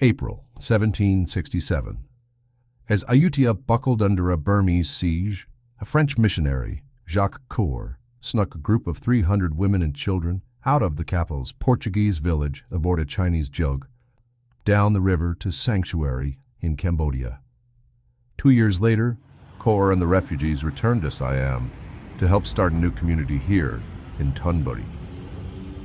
April 1767. As Ayutthaya buckled under a Burmese siege, a French missionary, Jacques Coeur, snuck a group of 300 women and children out of the capital's Portuguese village aboard a Chinese jug, down the river to sanctuary in Cambodia. 2 years later, Coeur and the refugees returned to Siam to help start a new community here in Thonburi,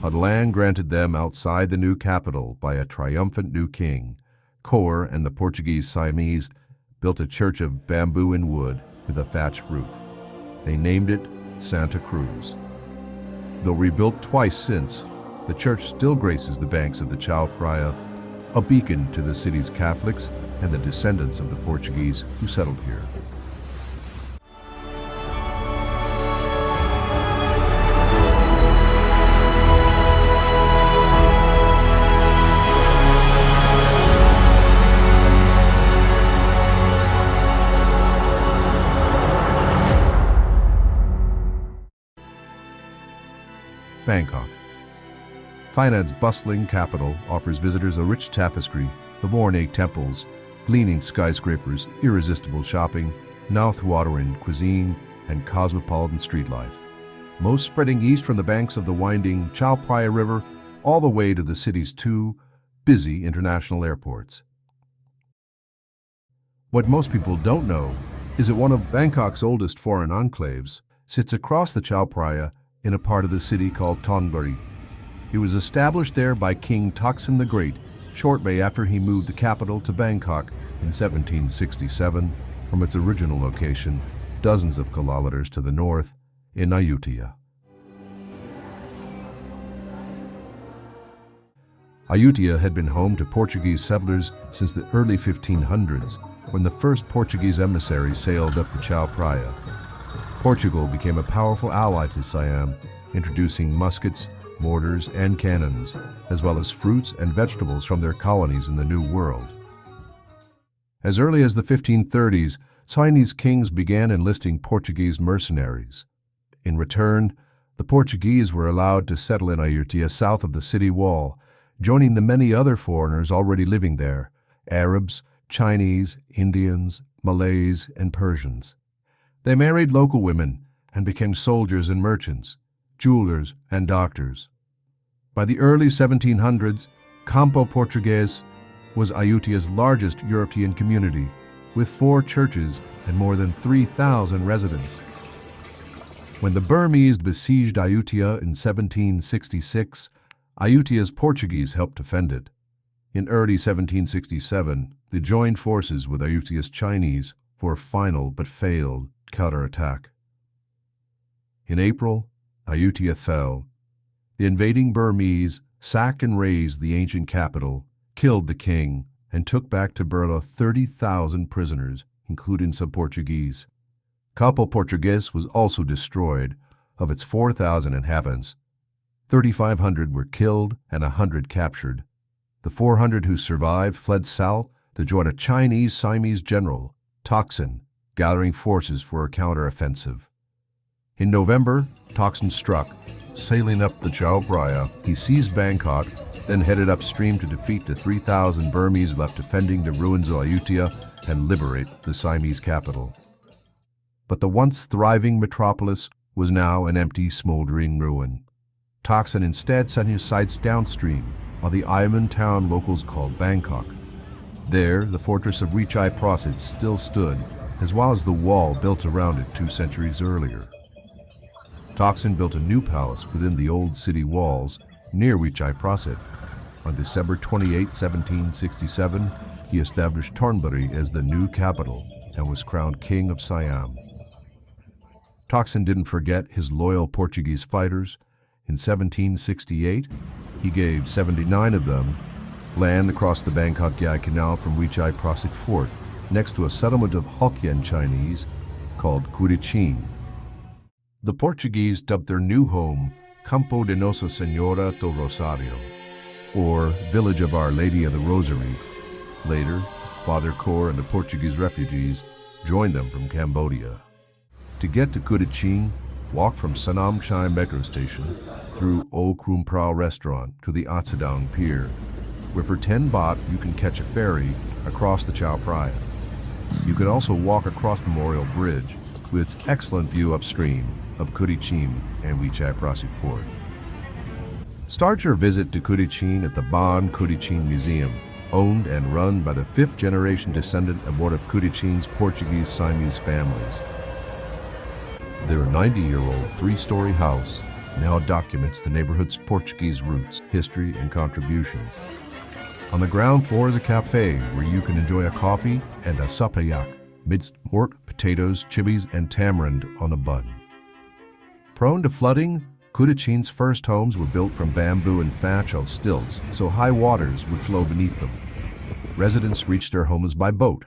a land granted them outside the new capital by a triumphant new king. Coeur and the Portuguese-Siamese built a church of bamboo and wood with a thatched roof. They named it Santa Cruz. Though rebuilt twice since, the church still graces the banks of the Chao Phraya, a beacon to the city's Catholics and the descendants of the Portuguese who settled here. Bangkok. Thailand's bustling capital offers visitors a rich tapestry of ornate temples, gleaming skyscrapers, irresistible shopping, mouth-watering cuisine, and cosmopolitan street life, most spreading east from the banks of the winding Chao Phraya River all the way to the city's two busy international airports. What most people don't know is that one of Bangkok's oldest foreign enclaves sits across the Chao Phraya in a part of the city called Thonburi. It was established there by King Taksin the Great shortly after he moved the capital to Bangkok in 1767 from its original location, dozens of kilometers to the north, in Ayutthaya. Ayutthaya had been home to Portuguese settlers since the early 1500s, when the first Portuguese emissaries sailed up the Chao Phraya. Portugal became a powerful ally to Siam, introducing muskets, mortars, and cannons, as well as fruits and vegetables from their colonies in the New World. As early as the 1530s, Chinese kings began enlisting Portuguese mercenaries. In return, the Portuguese were allowed to settle in Ayutthaya south of the city wall, joining the many other foreigners already living there: Arabs, Chinese, Indians, Malays, and Persians. They married local women and became soldiers and merchants, jewelers and doctors. By the early 1700s, Campo Portugués was Ayutthaya's largest European community, with 4 churches and more than 3,000 residents. When the Burmese besieged Ayutthaya in 1766, Ayutthaya's Portuguese helped defend it. In early 1767, they joined forces with Ayutthaya's Chinese for a final but failed counterattack. In April, Ayutthaya fell. The invading Burmese sacked and razed the ancient capital, killed the king, and took back to Burma 30,000 prisoners, including some Portuguese. Campo Portugués was also destroyed. Of its 4,000 inhabitants, 3,500 were killed and 100 captured. The 400 who survived fled south to join a Chinese Siamese general, Taksin, gathering forces for a counteroffensive. In November, Taksin struck. Sailing up the Chao Phraya, he seized Bangkok, then headed upstream to defeat the 3,000 Burmese left defending the ruins of Ayutthaya and liberate the Siamese capital. But the once thriving metropolis was now an empty, smoldering ruin. Taksin instead set his sights downstream on the island town locals called Bangkok. There, the fortress of Vichai Prasit still stood, as well as the wall built around it 2 centuries earlier. Taksin built a new palace within the old city walls near Vichai Prasit. On December 28, 1767, he established Thonburi as the new capital and was crowned King of Siam. Taksin didn't forget his loyal Portuguese fighters. In 1768, he gave 79 of them land across the Bangkok-Yai Canal from Vichai Prasit Fort, next to a settlement of Hokkien Chinese called Kudichin. The Portuguese dubbed their new home Campo de Nossa Senhora do Rosario, or Village of Our Lady of the Rosary. Later, Father Coeur and the Portuguese refugees joined them from Cambodia. To get to Kudichin, walk from Sanam Chai metro station through O Krum Prao restaurant to the Atsadang Pier. where for 10 baht you can catch a ferry across the Chao Phraya. You can also walk across the Memorial Bridge with its excellent view upstream of Kudichin and Wichai Prasi Fort. Start your visit to Kudichin at the Baan Kudichin Museum, owned and run by the 5th-generation descendant of one of Kudichin's Portuguese-Siamese families. Their 90-year-old 3-story house now documents the neighborhood's Portuguese roots, history, and contributions. On the ground floor is a cafe where you can enjoy a coffee and a sapayak, minced pork, potatoes, chilies, and tamarind on a bun. Prone to flooding, Kudichin's first homes were built from bamboo and thatch on stilts, so high waters would flow beneath them. Residents reached their homes by boat.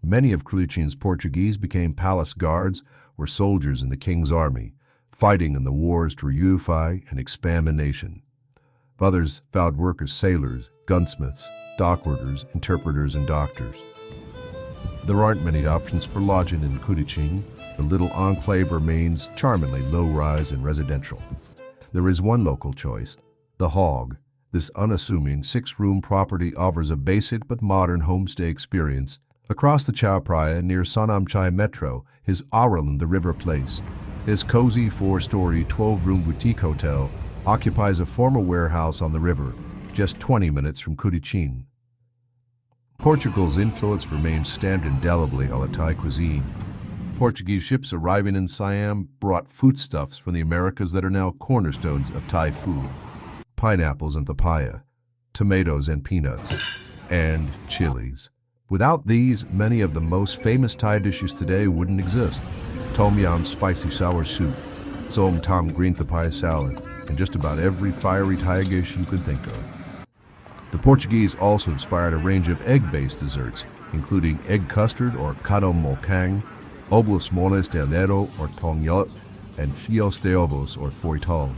Many of Kudichin's Portuguese became palace guards or soldiers in the king's army, fighting in the wars to reunify and expand the nation. Others found work as sailors, gunsmiths, dockworkers, interpreters, and doctors. There aren't many options for lodging in Kudichin. The little enclave remains charmingly low-rise and residential. There is one local choice, the Hog. This unassuming 6-room property offers a basic but modern homestay experience. Across the Chao Phraya near Sonam Chai Metro is Aurelin the River Place. His cozy 4-story, 12-room boutique hotel occupies a former warehouse on the river, just 20 minutes from Kudichin. Portugal's influence remains stamped indelibly on the Thai cuisine. Portuguese ships arriving in Siam brought foodstuffs from the Americas that are now cornerstones of Thai food: pineapples and papaya, tomatoes and peanuts, and chilies. Without these, many of the most famous Thai dishes today wouldn't exist. Tom yum spicy sour soup, som tam green papaya salad, and just about every fiery Thai dish you can think of. The Portuguese also inspired a range of egg-based desserts, including egg custard or Khanom mokang, oblos moles de enero or tongyot, and fios de ovos or foitong.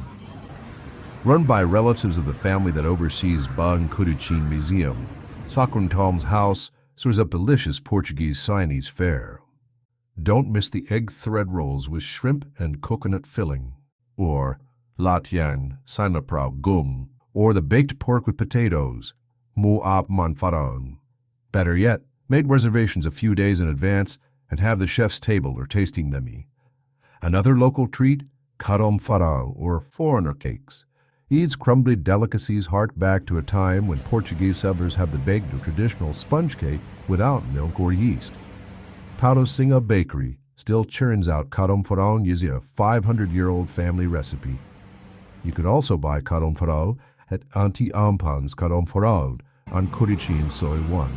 Run by relatives of the family that oversees Baan Kudichin Museum, Sakulthong's house serves up delicious Portuguese-Siamese fare. Don't miss the egg thread rolls with shrimp and coconut filling, or latian sinaprao gum, or the baked pork with potatoes, mu ap man farang. Better yet, make reservations a few days in advance and have the chef's table or tasting menu. Another local treat, Khanom farang, or foreigner cakes. These crumbly delicacies hark back to a time when Portuguese settlers had to bake a traditional sponge cake without milk or yeast. Paulo Singa Bakery still churns out Khanom farang using a 500-year-old family recipe. You could also buy Khanom farang at Auntie Ampan's Khanom farang on Kudichin Soi 1.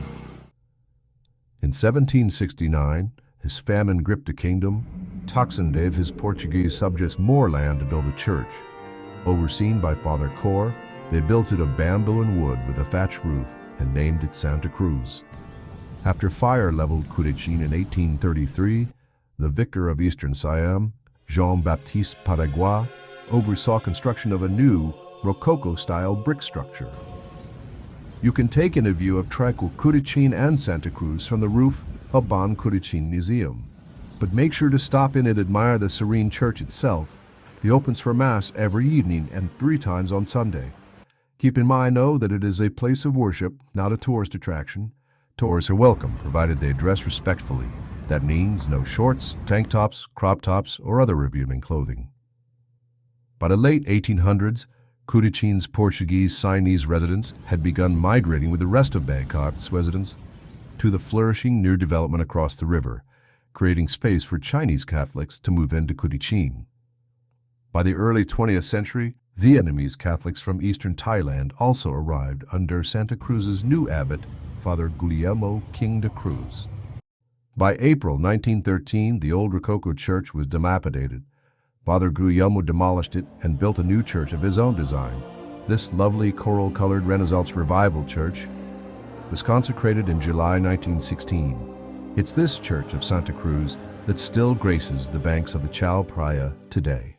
In 1769, as famine gripped the kingdom, Taksin gave his Portuguese subjects more land to build a church. Overseen by Father Cor, they built it of bamboo and wood with a thatched roof and named it Santa Cruz. After fire leveled Kudichin in 1833, the vicar of Eastern Siam, Jean-Baptiste Paraguay, oversaw construction of a new Rococo-style brick structure. You can take in a view of tranquil Kudichin and Santa Cruz from the roof of Baan Kudichin Museum. But make sure to stop in and admire the serene church itself. It opens for Mass every evening and 3 times on Sunday. Keep in mind, though, that it is a place of worship, not a tourist attraction. Tourists are welcome, provided they dress respectfully. That means no shorts, tank tops, crop tops, or other revealing clothing. By the late 1800s, Kudichin's Portuguese-Siamese residents had begun migrating with the rest of Bangkok's residents to the flourishing new development across the river, creating space for Chinese Catholics to move into Kudichin. By the early 20th century, Vietnamese Catholics from eastern Thailand also arrived under Santa Cruz's new abbot, Father Guillermo King de Cruz. By April 1913, the old Rococo church was dilapidated. Father Guillermo demolished it and built a new church of his own design. This lovely coral-colored Renaissance revival church was consecrated in July 1916. It's this church of Santa Cruz that still graces the banks of the Chao Phraya today.